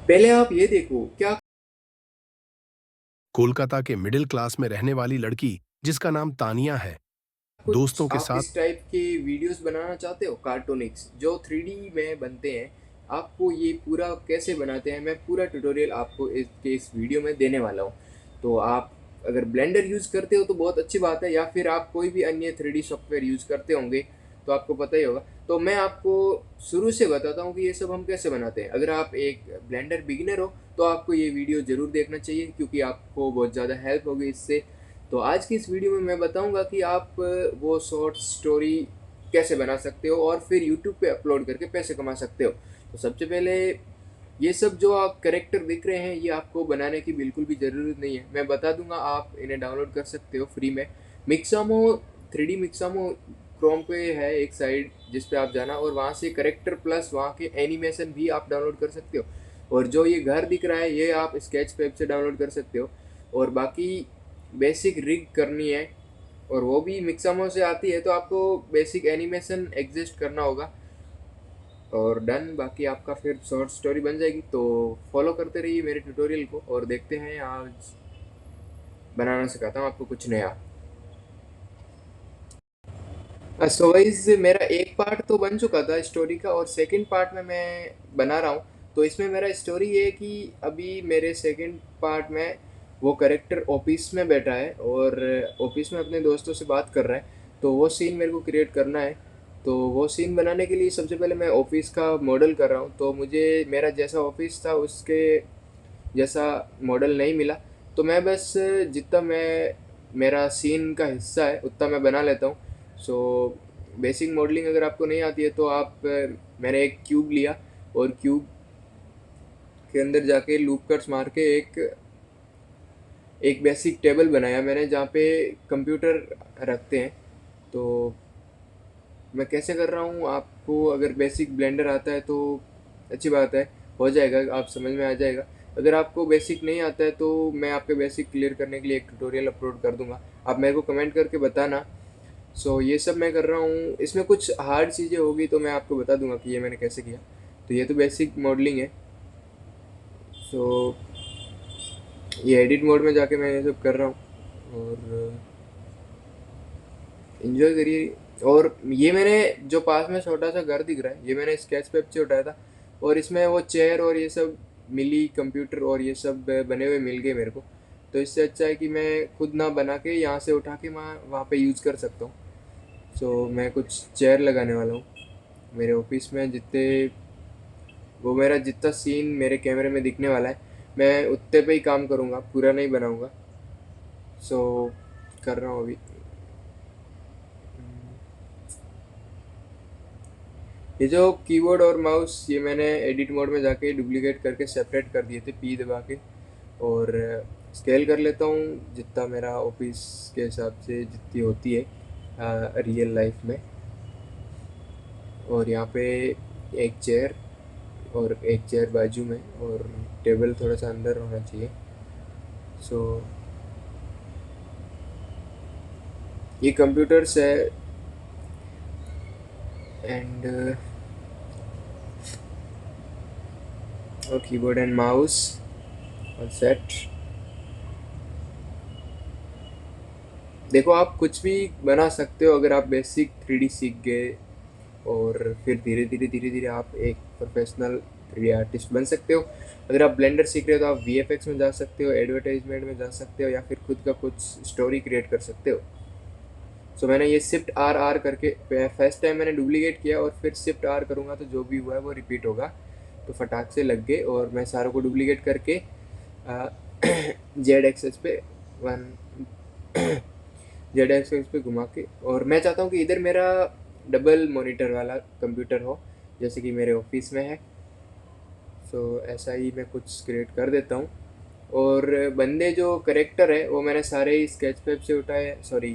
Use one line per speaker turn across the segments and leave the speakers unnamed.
पहले आप ये देखो क्या
कोलकाता के मिडिल क्लास में रहने वाली लड़की जिसका नाम तानिया है,
कुछ
दोस्तों के
आप
साथ
इस टाइप के वीडियोस बनाना चाहते हो, कार्टूनिक्स जो 3D में बनते हैं। आपको ये पूरा कैसे बनाते हैं मैं पूरा ट्यूटोरियल आपको इस वीडियो में देने वाला हूँ। तो आप अगर ब्लेंडर यूज़ करते हो तो बहुत अच्छी बात है, या फिर आप कोई भी अन्य 3D सॉफ्टवेयर यूज़ करते होंगे तो आपको पता ही होगा। तो मैं आपको शुरू से बताता हूँ कि ये सब हम कैसे बनाते हैं। अगर आप एक ब्लेंडर बिगिनर हो तो आपको ये वीडियो ज़रूर देखना चाहिए, क्योंकि आपको बहुत ज़्यादा हेल्प होगी इससे। तो आज की इस वीडियो में मैं बताऊंगा कि आप वो शॉर्ट स्टोरी कैसे बना सकते हो और फिर यूट्यूब पे अपलोड करके पैसे कमा सकते हो। तो सबसे पहले ये सब जो आप कैरेक्टर दिख रहे हैं ये आपको बनाने की बिल्कुल भी ज़रूरत नहीं है, मैं बता दूंगा। आप इन्हें डाउनलोड कर सकते हो फ्री में। मिक्सामो 3D मिक्सामो क्रोम पे है एक साइड जिस पे आप जाना, और वहाँ से करेक्टर प्लस वहाँ के एनिमेशन भी आप डाउनलोड कर सकते हो। और जो ये घर दिख रहा है ये आप स्केच पेप से डाउनलोड कर सकते हो। और बाकी बेसिक रिग करनी है, और वो भी मिक्सामो से आती है, तो आपको बेसिक एनिमेशन एग्जिस्ट करना होगा और डन। बाकी आपका फिर शॉर्ट स्टोरी बन जाएगी। तो फॉलो करते रहिए मेरे ट्यूटोरियल को और देखते हैं आज बनाना सिखाता हूँ आपको कुछ नया। सो वाइज मेरा एक पार्ट तो बन चुका था स्टोरी का, और सेकंड पार्ट में मैं बना रहा हूँ। तो इसमें मेरा स्टोरी ये है कि अभी मेरे सेकंड पार्ट में वो करेक्टर ऑफिस में बैठा है और ऑफिस में अपने दोस्तों से बात कर रहा है। तो वो सीन मेरे को क्रिएट करना है। तो वो सीन बनाने के लिए सबसे पहले मैं ऑफिस का मॉडल कर रहा हूँ। तो मुझे मेरा जैसा ऑफिस था उसके जैसा मॉडल नहीं मिला। तो मैं बस जितना मैं मेरा सीन का हिस्सा है उतना मैं बना लेता हूँ। सो बेसिक मॉडलिंग अगर आपको नहीं आती है तो आप मैंने एक क्यूब लिया और क्यूब के अंदर जाके लूप कट्स मार के एक एक बेसिक टेबल बनाया मैंने जहाँ पे कंप्यूटर रखते हैं। तो मैं कैसे कर रहा हूँ, आपको अगर बेसिक ब्लेंडर आता है तो अच्छी बात है, हो जाएगा, आप समझ में आ जाएगा। अगर आपको बेसिक नहीं आता है तो मैं आपके बेसिक क्लियर करने के लिए एक ट्यूटोरियल अपलोड कर दूंगा, आप मेरे को कमेंट करके बताना। सो ये सब मैं कर रहा हूँ, इसमें कुछ हार्ड चीज़ें होगी तो मैं आपको बता दूंगा कि ये मैंने कैसे किया। तो ये तो बेसिक मॉडलिंग है। सो ये एडिट मोड में जाके मैं ये सब कर रहा हूँ और इन्जॉय करिए। और ये मैंने जो पास में छोटा सा घर दिख रहा है ये मैंने स्केच पेप से उठाया था, और इसमें वो चेयर और ये सब मिली, कंप्यूटर और ये सब बने हुए मिल गए मेरे को। तो इससे अच्छा है कि मैं खुद ना बना के यहाँ से उठा के मैं वहाँ पे यूज़ कर सकता हूँ। सो मैं कुछ चेयर लगाने वाला हूँ मेरे ऑफिस में। जितने वो मेरा जितना सीन मेरे कैमरे में दिखने वाला है मैं उतने पे ही काम करूँगा, पूरा नहीं बनाऊँगा। सो कर रहा हूँ अभी। ये जो कीबोर्ड और माउस ये मैंने एडिट मोड में जाके डुप्लीकेट करके सेपरेट कर दिए थे पी दबा के, और स्केल कर लेता हूँ जितना मेरा ऑफिस के हिसाब से जितनी होती है रियल लाइफ में। और यहाँ पे एक चेयर और एक चेयर बाजू में, और टेबल थोड़ा सा अंदर होना चाहिए। सो ये कंप्यूटर्स है एंड और कीबोर्ड एंड माउस और सेट। देखो आप कुछ भी बना सकते हो अगर आप बेसिक 3D सीख गए, और फिर धीरे धीरे आप एक प्रोफेशनल 3D आर्टिस्ट बन सकते हो। अगर आप ब्लेंडर सीख रहे हो तो आप VFX में जा सकते हो, एडवर्टाइजमेंट में जा सकते हो, या फिर खुद का कुछ स्टोरी क्रिएट कर सकते हो। सो मैंने ये शिफ्ट R करके फर्स्ट टाइम मैंने डुप्लीकेट किया, और फिर शिफ्ट R करूँगा तो जो भी हुआ है वो रिपीट होगा। तो फटाक से लग गए, और मैं सारों को डुप्लीकेट करके जेड एक्सेस पे वन जेड एक्सेस पे घुमा के, और मैं चाहता हूँ कि इधर मेरा डबल मॉनिटर वाला कंप्यूटर हो जैसे कि मेरे ऑफिस में है। सो ऐसा ही मैं कुछ क्रिएट कर देता हूँ। और बंदे जो करेक्टर है वो मैंने सारे ही स्केच पेप से उठाए, सॉरी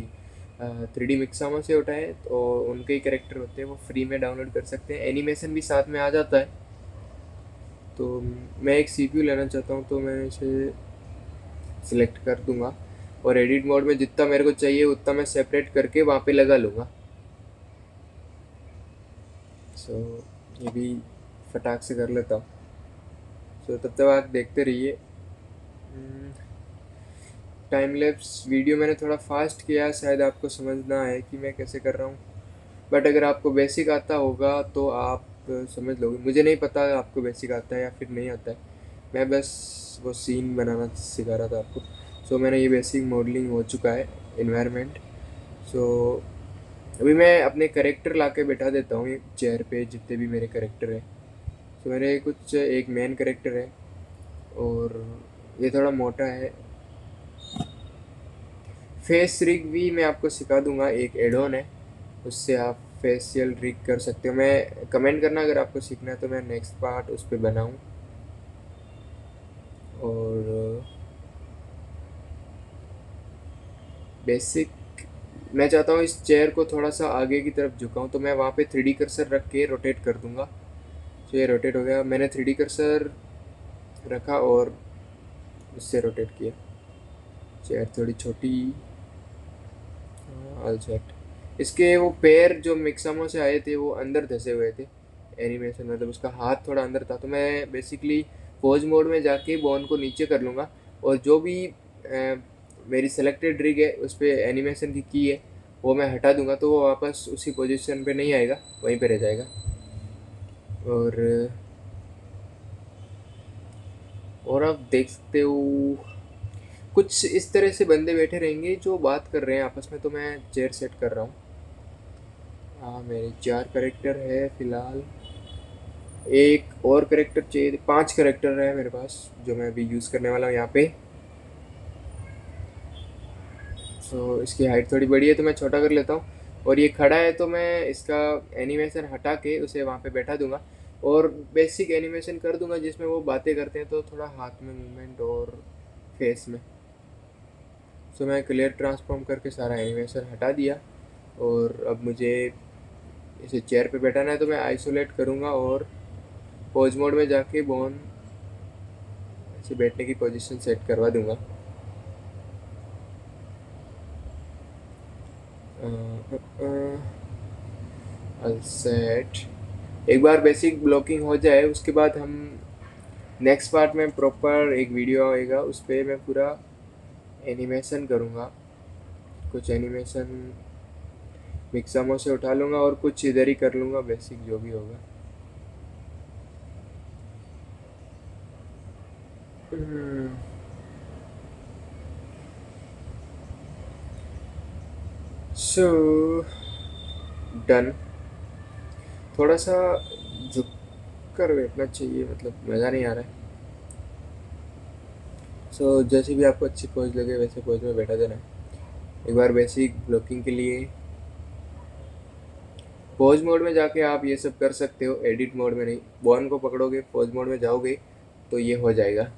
3D मिक्सामो से उठाए। तो उनके ही करेक्टर होते हैं, वो फ्री में डाउनलोड कर सकते हैं, एनिमेशन भी साथ में आ जाता है। तो मैं एक CPU लेना चाहता हूँ तो मैं इसे सिलेक्ट कर दूंगा, और एडिट मोड में जितना मेरे को चाहिए उतना मैं सेपरेट करके वहाँ पे लगा लूँगा। सो ये भी फटाक से कर लेता हूँ। सो तब तक आप देखते रहिए। टाइम लैप्स वीडियो मैंने थोड़ा फास्ट किया, शायद आपको समझ ना आए कि मैं कैसे कर रहा हूँ, बट अगर आपको बेसिक आता होगा तो आप समझ लोगे। मुझे नहीं पता आपको बेसिक आता है या फिर नहीं आता है, मैं बस वो सीन बनाना सिखा रहा था आपको। सो मैंने ये बेसिक मॉडलिंग हो चुका है, इन्वायरमेंट। सो अभी मैं अपने करेक्टर ला के बैठा देता हूँ एक चेयर पे, जितने भी मेरे करेक्टर हैं। तो मेरे कुछ एक मेन करेक्टर है और ये थोड़ा मोटा है। फेस रिग भी मैं आपको सिखा दूंगा, एक एडोन है, उससे आप फेशियल रिग कर सकते हो। मैं कमेंट करना अगर आपको सीखना है, तो मैं नेक्स्ट पार्ट उस पर बनाऊँ। और बेसिक मैं चाहता हूँ इस चेयर को थोड़ा सा आगे की तरफ झुकाऊँ, तो मैं वहाँ पे 3D कर्सर रख के रोटेट कर दूंगा। तो ये रोटेट हो गया, मैंने 3D कर्सर रखा और उससे रोटेट किया। चेयर थोड़ी छोटी, ऑल सेट। इसके वो पैर जो मिक्सामो से आए थे वो अंदर धसे हुए थे एनिमेशन, मतलब उसका हाथ थोड़ा अंदर था। तो मैं बेसिकली पोज मोड में जाके बॉन को नीचे कर लूँगा, और जो भी मेरी सेलेक्टेड रिग है उस पर एनिमेशन की है वो मैं हटा दूंगा, तो वो वापस उसी पोजीशन पे नहीं आएगा, वहीं पे रह जाएगा। और आप देख सकते हो कुछ इस तरह से बंदे बैठे रहेंगे जो बात कर रहे हैं आपस में। तो मैं चेयर सेट कर रहा हूँ। हाँ, मेरे 4 करेक्टर है फिलहाल। एक और करेक्टर चाहिए, 5 करेक्टर है मेरे पास जो मैं अभी यूज़ करने वाला हूँ यहाँ पे। सो इसकी हाइट थोड़ी बड़ी है तो मैं छोटा कर लेता हूँ, और ये खड़ा है तो मैं इसका एनिमेशन हटा के उसे वहाँ पे बैठा दूंगा, और बेसिक एनिमेशन कर दूंगा जिसमें वो बातें करते हैं, तो थोड़ा हाथ में मूवमेंट और फेस में। सो मैं क्लियर ट्रांसफॉर्म करके सारा एनिमेशन हटा दिया, और अब मुझे इसे चेयर पे बैठाना है, तो मैं आइसोलेट करूँगा और पोज मोड में जाके बोन इसे बैठने की पोजीशन सेट करवा दूंगा। सेट एक बार बेसिक ब्लॉकिंग हो जाए उसके बाद हम नेक्स्ट पार्ट में प्रॉपर एक वीडियो आएगा, उस पर मैं पूरा एनिमेशन करूँगा। कुछ एनिमेशन मिक्सामो से उठा लूँगा और कुछ इधर ही कर लूँगा, बेसिक जो भी होगा। So done. थोड़ा सा झुक कर बैठना चाहिए, मतलब मज़ा नहीं आ रहा है। सो जैसे भी आपको अच्छी पोज लगे वैसे पोज में बैठा देना है। एक बार बेसिक ब्लॉकिंग के लिए पोज मोड में जाके आप ये सब कर सकते हो, एडिट मोड में नहीं। बॉन को पकड़ोगे, पोज मोड में जाओगे तो ये हो जाएगा।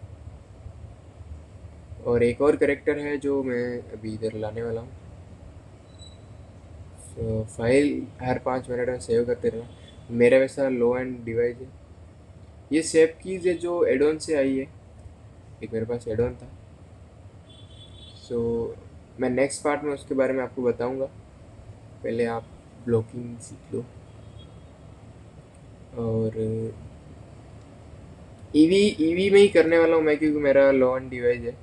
और एक और करेक्टर है जो मैं अभी इधर लाने वाला हूँ। तो फाइल हर 5 मिनट में सेव करते रहना। मेरा वैसा लो एंड डिवाइस है। ये सेव कीज़ है जो एडोन से आई है, एक मेरे पास एडोन था। सो मैं नेक्स्ट पार्ट में उसके बारे में आपको बताऊंगा, पहले आप ब्लॉकिंग सीख लो। और ईवी ईवी में ही करने वाला हूँ मैं, क्योंकि मेरा लो एंड डिवाइस है,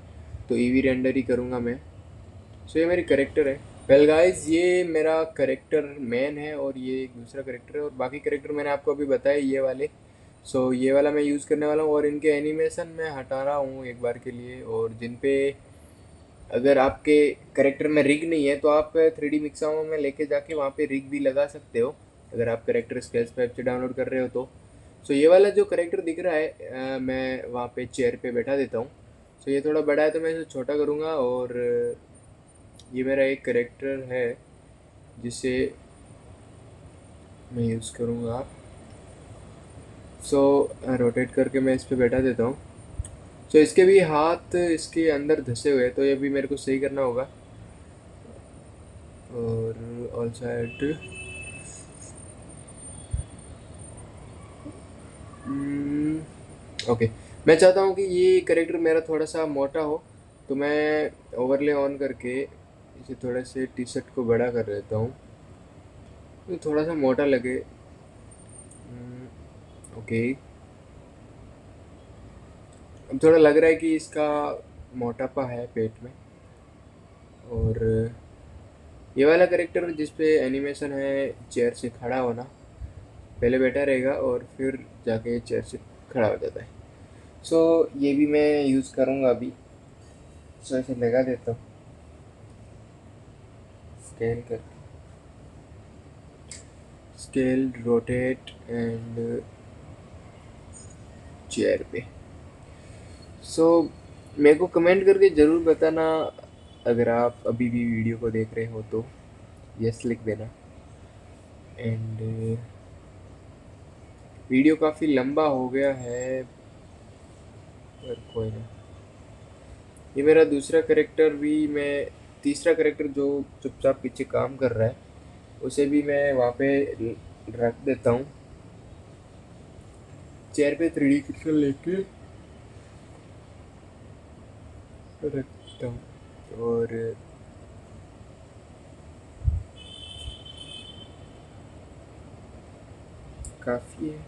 तो ईवी रेंडर ही करूँगा मैं। सो ये मेरी करेक्टर है। वेल गाइस, ये मेरा करेक्टर मैन है और ये एक दूसरा करेक्टर है, और बाकी करेक्टर मैंने आपको अभी बताया ये वाले। सो ये वाला मैं यूज़ करने वाला हूँ, और इनके एनिमेशन मैं हटा रहा हूँ एक बार के लिए। और जिन पे अगर आपके करेक्टर में रिग नहीं है तो आप 3D मिक्सामो में लेके जाके वहाँ पे रिग भी लगा सकते हो, अगर आप करेक्टर स्केच पैक से डाउनलोड कर रहे हो तो। सो ये वाला जो करेक्टर दिख रहा है मैं वहाँ पे चेयर पे बैठा देता हूँ। सो ये थोड़ा बड़ा है तो मैं इसे छोटा करूँगा, और ये मेरा एक करेक्टर है जिसे मैं यूज़ करूँगा। सो रोटेट करके मैं इस पर बैठा देता हूँ। सो इसके भी हाथ इसके अंदर धसे हुए हैं, तो ये भी मेरे को सही करना होगा। और ऑल साइड ओके। मैं चाहता हूँ कि ये करेक्टर मेरा थोड़ा सा मोटा हो, तो मैं ओवरले ऑन करके इसे थोड़े से टी शर्ट को बड़ा कर देता हूँ, तो थोड़ा सा मोटा लगे। ओके। अब थोड़ा लग रहा है कि इसका मोटापा है पेट में। और ये वाला करेक्टर जिस पे एनिमेशन है चेयर से खड़ा होना, पहले बैठा रहेगा और फिर जाके चेयर से खड़ा हो जाता है। सो ये भी मैं यूज़ करूँगा अभी। सो इसे लगा देता हूँ स्केल कर, स्केल रोटेट एंड चेयर पे। सो मेरे को कमेंट करके ज़रूर बताना अगर आप अभी भी वीडियो को देख रहे हो तो यस लिख देना। एंड वीडियो काफ़ी लंबा हो गया है पर कोई ना। ये मेरा दूसरा करेक्टर भी, मैं तीसरा करेक्टर जो चुपचाप पीछे काम कर रहा है उसे भी मैं वहाँ पे रख देता हूँ चेयर पे 3D पिक्सल लेके रखता हूँ। और काफ़ी है।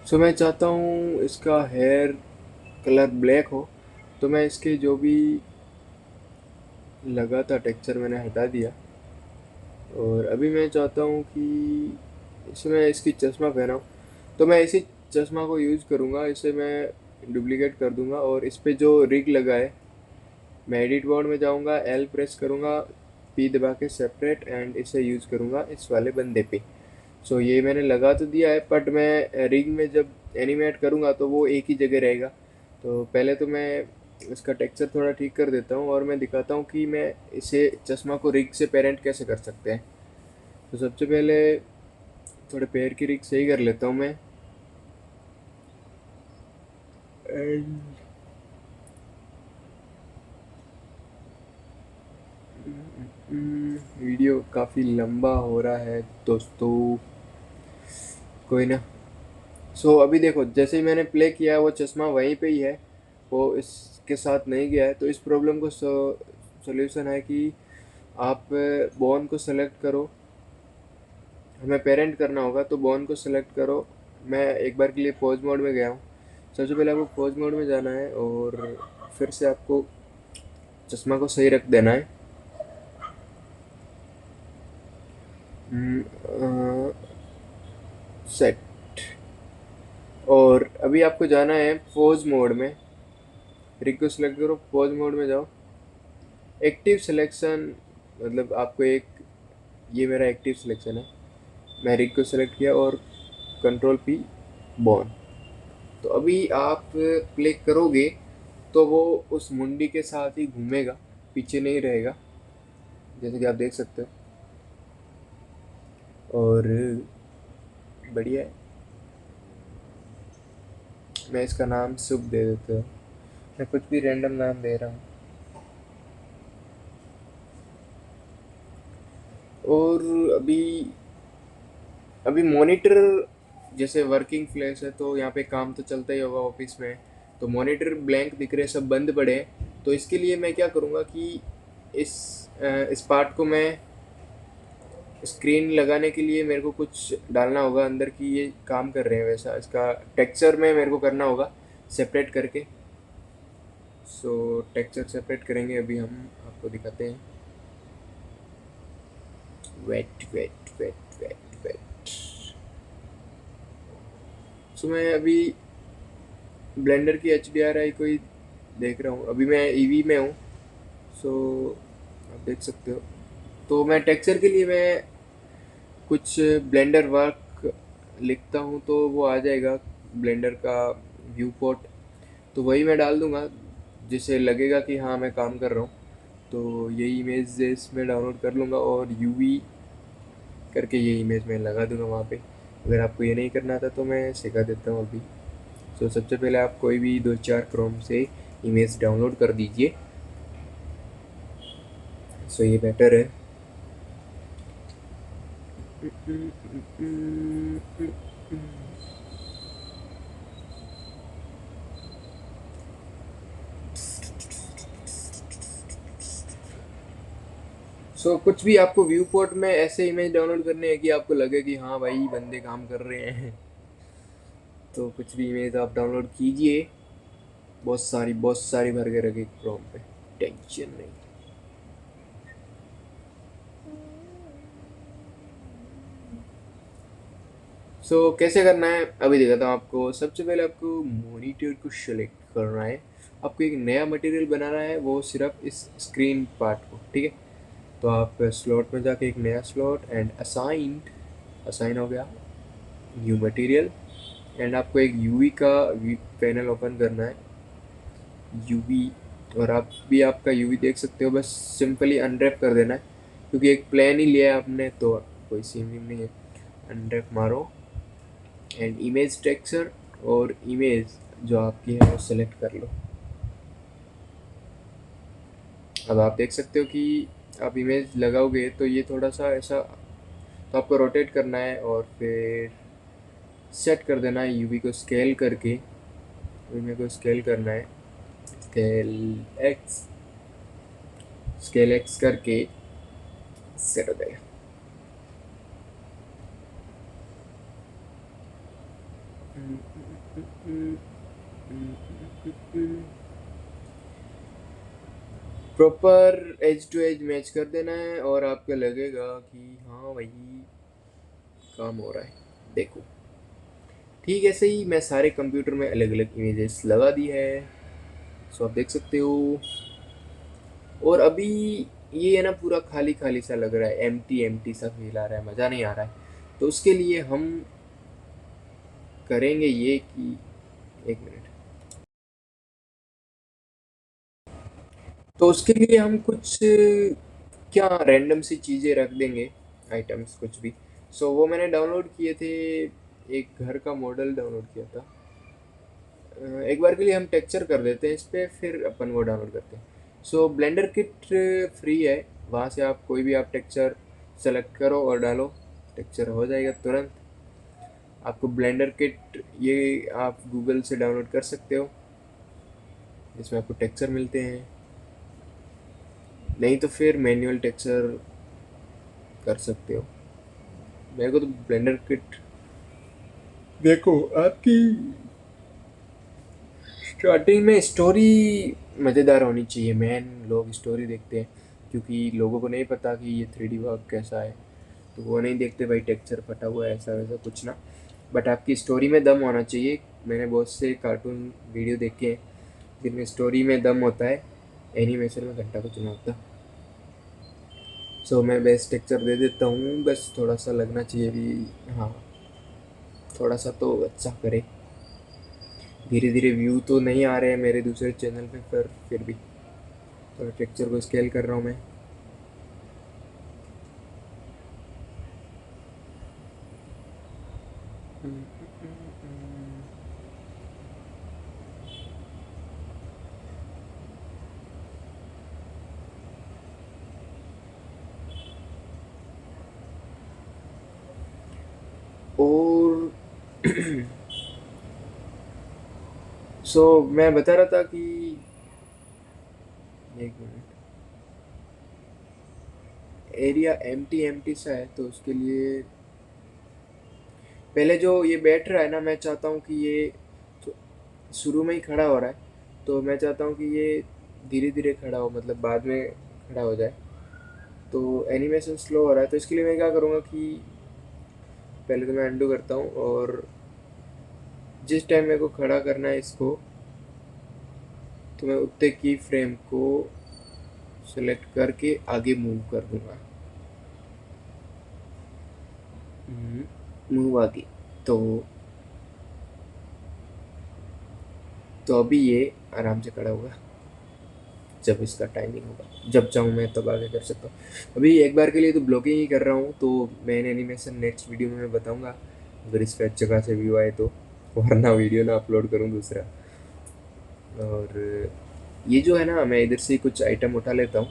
सो मैं चाहता हूँ इसका हेयर कलर ब्लैक हो, तो मैं इसके जो भी लगा था टेक्सचर मैंने हटा दिया। और अभी मैं चाहता हूँ कि इसमें इसकी चश्मा पहनाऊँ, तो मैं इसी चश्मा को यूज़ करूँगा। इसे मैं डुप्लीकेट कर दूँगा और इस पे जो रिग लगा है, मैं एडिट मोड में जाऊँगा, एल प्रेस करूँगा, पी दबा के सेपरेट एंड इसे यूज़ करूँगा इस वाले बंदे पे। सो ये मैंने लगा तो दिया है बट मैं रिग में जब एनिमेट करूँगा तो वो एक ही जगह रहेगा। तो पहले तो मैं इसका टेक्सचर थोड़ा ठीक कर देता हूँ और मैं दिखाता हूँ कि मैं इसे चश्मा को रिग से पेरेंट कैसे कर सकते हैं। तो सबसे पहले थोड़े पैर की रिग सही कर लेता हूँ मैं। एंड वीडियो काफ़ी लंबा हो रहा है दोस्तों, कोई ना। सो अभी देखो जैसे ही मैंने प्ले किया वो चश्मा वहीं पे ही है, वो इसके साथ नहीं गया है। तो इस प्रॉब्लम को सोल्यूशन है कि आप बोन को सेलेक्ट करो, हमें पेरेंट करना होगा तो बोन को सेलेक्ट करो। मैं एक बार के लिए पॉज मोड में गया हूँ। सबसे पहले आपको पॉज मोड में जाना है और फिर से आपको चश्मा को सही रख देना है। सेट। और अभी आपको जाना है पोज मोड में, रिग को सिलेक्ट करो, पोज मोड में जाओ, एक्टिव सिलेक्शन, मतलब आपको एक, ये मेरा एक्टिव सिलेक्शन है। मैं रिग को सिलेक्ट किया और कंट्रोल पी बॉन। तो अभी आप प्ले करोगे तो वो उस मुंडी के साथ ही घूमेगा, पीछे नहीं रहेगा, जैसे कि आप देख सकते हो। और बढ़िया है। मैं इसका नाम शुभ दे देता हूँ, मैं कुछ भी रैंडम नाम दे रहा हूँ। और अभी अभी मॉनिटर, जैसे वर्किंग प्लेस है तो यहाँ पे काम तो चलता ही होगा ऑफिस में, तो मॉनिटर ब्लैंक दिख रहे, सब बंद पड़े हैं। तो इसके लिए मैं क्या करूँगा कि इस इस पार्ट को मैं स्क्रीन लगाने के लिए मेरे को कुछ डालना होगा अंदर कि ये काम कर रहे हैं, वैसा इसका टेक्सचर में मेरे को करना होगा सेपरेट करके। सो टेक्सचर सेपरेट करेंगे अभी हम, आपको दिखाते हैं। Wait wait wait wait wait. So मैं अभी ब्लेंडर की HDRI को ही देख रहा हूँ, अभी मैं ईवी में हूँ। सो आप देख सकते हो। तो मैं टेक्सचर के लिए मैं कुछ ब्लेंडर वर्क लिखता हूँ तो वो आ जाएगा ब्लेंडर का व्यू पोर्ट, तो वही मैं डाल दूँगा जिससे लगेगा कि हाँ मैं काम कर रहा हूँ। तो ये इमेज इसमें डाउनलोड कर लूँगा और यूवी करके ये इमेज मैं लगा दूँगा वहाँ पे। अगर आपको ये नहीं करना था तो मैं सिखा देता हूँ अभी। सो सबसे पहले आप कोई भी 2-4 क्रोम से इमेज डाउनलोड कर दीजिए। सो ये बेटर है। कुछ भी आपको व्यू पोर्ट में ऐसे इमेज डाउनलोड करने हैं कि आपको लगे कि हाँ भाई बंदे काम कर रहे हैं, तो कुछ भी इमेज आप डाउनलोड कीजिए। बहुत सारी भर के रखी क्रोम पे, टेंशन नहीं। कैसे करना है अभी दिखाता हूँ आपको। सबसे पहले आपको मॉनिटर को सिलेक्ट करना है। आपको एक नया मटेरियल बनाना है, वो सिर्फ इस स्क्रीन पार्ट को, ठीक है। तो आप स्लॉट में जाके एक नया स्लॉट एंड असाइंड, असाइन हो गया न्यू मटेरियल। एंड आपको एक यूवी का पैनल ओपन करना है, यूवी। और आप भी आपका यूवी देख सकते हो, बस सिंपली अनरैप कर देना है, क्योंकि एक प्लान ही लिया है आपने तो कोई सीन वीम नहीं है। अनरैप मारो एंड इमेज टेक्सचर और इमेज जो आपकी है वो सेलेक्ट कर लो। अब आप देख सकते हो कि आप इमेज लगाओगे तो ये थोड़ा सा ऐसा, तो आपको रोटेट करना है और फिर सेट कर देना है यूवी को स्केल करके। यूवी को स्केल करना है, स्केल एक्स, स्केल एक्स करके सेट हो जाएगा। Proper edge to edge match कर देना है और आपको लगेगा कि हाँ भाई काम हो रहा है। देखो ठीक ऐसे ही मैं सारे कंप्यूटर में अलग अलग इमेजेस लगा दी है, सो आप देख सकते हो। और अभी ये है ना पूरा खाली खाली सा लग रहा है, एम टी सा फील आ रहा है, मज़ा नहीं आ रहा है। तो उसके लिए हम करेंगे ये कि, एक मिनट, तो उसके लिए हम कुछ क्या रैंडम सी चीज़ें रख देंगे, आइटम्स कुछ भी। वो मैंने डाउनलोड किए थे, एक घर का मॉडल डाउनलोड किया था। एक बार के लिए हम टेक्सचर कर देते हैं इस पर, फिर अपन वो डाउनलोड करते हैं। ब्लेंडर किट फ्री है, वहाँ से आप कोई भी आप टेक्सचर सेलेक्ट करो और डालो, टेक्सचर हो जाएगा तुरंत। आपको ब्लेंडर किट ये आप गूगल से डाउनलोड कर सकते हो, इसमें आपको टेक्सचर मिलते हैं। नहीं तो फिर मैनुअल टेक्सचर कर सकते हो। मेरे को तो ब्लेंडर किट, देखो आपकी स्टार्टिंग में स्टोरी मज़ेदार होनी चाहिए। मैन लोग स्टोरी देखते हैं, क्योंकि लोगों को नहीं पता कि ये 3D वर्क कैसा है, तो वो नहीं देखते भाई टेक्सचर फटा हुआ है ऐसा वैसा कुछ ना। बट आपकी स्टोरी में दम होना चाहिए। मैंने बहुत से कार्टून वीडियो देखे हैं जिनमें स्टोरी में दम होता है, एनिमेशन में घंटा कुछ नहीं होता। मैं बेस्ट टेक्सचर दे देता हूँ, बस थोड़ा सा लगना चाहिए भी, हाँ थोड़ा सा तो अच्छा करे। धीरे धीरे व्यू तो नहीं आ रहे हैं मेरे दूसरे चैनल पे, पर फिर भी थोड़ा टेक्सचर को स्केल कर रहा हूँ मैं। और मैं बता रहा था कि, एक मिनट, एरिया एम्प्टी सा है, तो उसके लिए पहले जो ये बैठ रहा है ना, मैं चाहता हूँ कि ये तो शुरू में ही खड़ा हो रहा है, तो मैं चाहता हूँ कि ये धीरे धीरे खड़ा हो, मतलब बाद में खड़ा हो जाए। तो एनिमेशन स्लो हो रहा है, तो इसके लिए मैं क्या करूँगा कि पहले तो मैं अंडू करता हूँ, और जिस टाइम मेरे को खड़ा करना है इसको, तो मैं उतने की फ्रेम को सेलेक्ट करके आगे मूव कर दूंगा, मूव आगे। तो अभी ये आराम से खड़ा होगा। जब इसका टाइमिंग होगा, जब चाहूँ मैं तब आगे कर सकता हूँ। अभी एक बार के लिए तो ब्लॉगिंग ही कर रहा हूँ, तो मैं एनिमेशन नेक्स्ट वीडियो में मैं बताऊँगा, अगर इस पर अच्छे खासे व्यू आए तो, वरना वीडियो ना अपलोड करूँ दूसरा। और ये जो है ना, मैं इधर से कुछ आइटम उठा लेता हूँ,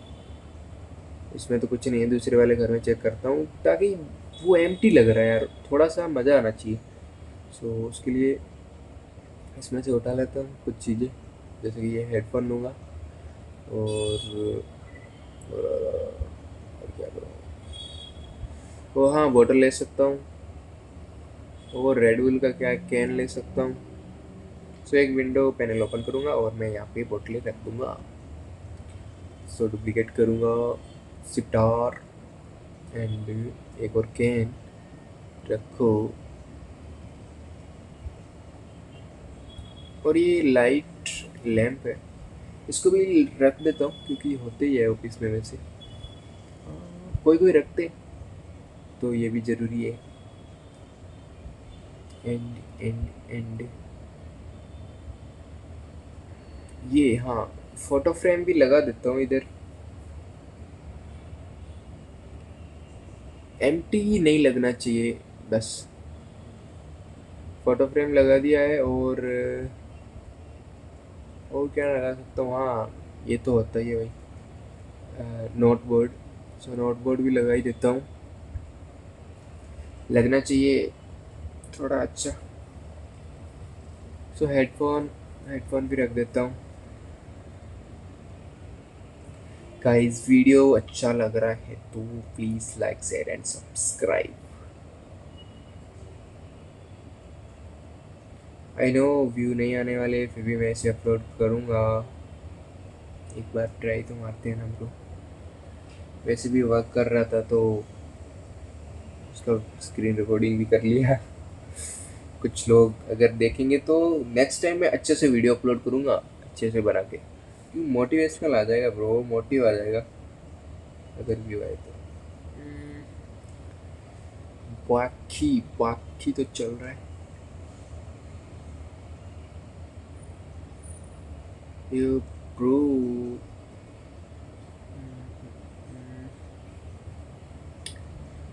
इसमें तो कुछ नहीं है, दूसरे वाले घर में चेक करता हूँ, ताकि वो एम्प्टी लग रहा है यार, थोड़ा सा मज़ा आना चाहिए। सो उसके लिए इसमें से उठा लेता हूँ कुछ चीज़ें, जैसे कि ये हेडफोन लूँगा, और और क्या करूँगा, वो हाँ बॉटल ले सकता हूँ, और रेड बुल का क्या कैन ले सकता हूँ। सो एक विंडो पैनल ओपन करूँगा और मैं यहाँ पे बोतलें रख दूँगा। सो डुप्लीकेट करूँगा सितार, एंड एक और कैन रखो। और ये लाइट लैंप है, इसको भी रख देता हूँ क्योंकि होते ही है ऑफिस में वैसे, कोई कोई रखते, तो ये भी ज़रूरी है। एंड ये हाँ, फोटो फ्रेम भी लगा देता हूँ इधर। एम्प्टी ही नहीं लगना चाहिए बस। फोटो फ्रेम लगा दिया है, और क्या लगा सकता हूँ, हाँ ये तो होता ही है भाई, note board. So note board भी लगा ही देता हूँ, लगना चाहिए थोड़ा अच्छा। सो हेडफोन, हेडफोन भी रख देता हूँ। गाइस वीडियो अच्छा लग रहा है तो please like share and subscribe. I know view नहीं आने वाले, फिर भी मैं इसे अपलोड करूँगा। एक बार ट्राई तो मारते हैं ना ब्रो। वैसे भी वर्क कर रहा था तो उसका स्क्रीन रिकॉर्डिंग भी कर लिया। कुछ लोग अगर देखेंगे तो नेक्स्ट टाइम मैं अच्छे से वीडियो अपलोड करूँगा, अच्छे से बना के, क्यों मोटिवेशनल आ जाएगा ब्रो, मोटिव आ जाएगा अगर व्यू आए तो। हम्म, बाकी बाकी तो चल रहा है ये ब्रो।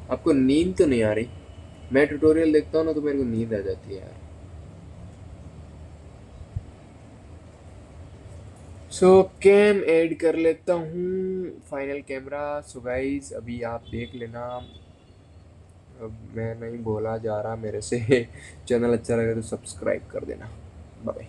आपको नींद तो नहीं आ रही? मैं ट्यूटोरियल देखता हूँ ना तो मेरे को नींद आ जाती है यार। सो कैम ऐड कर लेता हूँ, फाइनल कैमरा। सो गाइस अभी आप देख लेना, अब मैं नहीं बोला जा रहा मेरे से। चैनल अच्छा लगे तो सब्सक्राइब कर देना। बाय।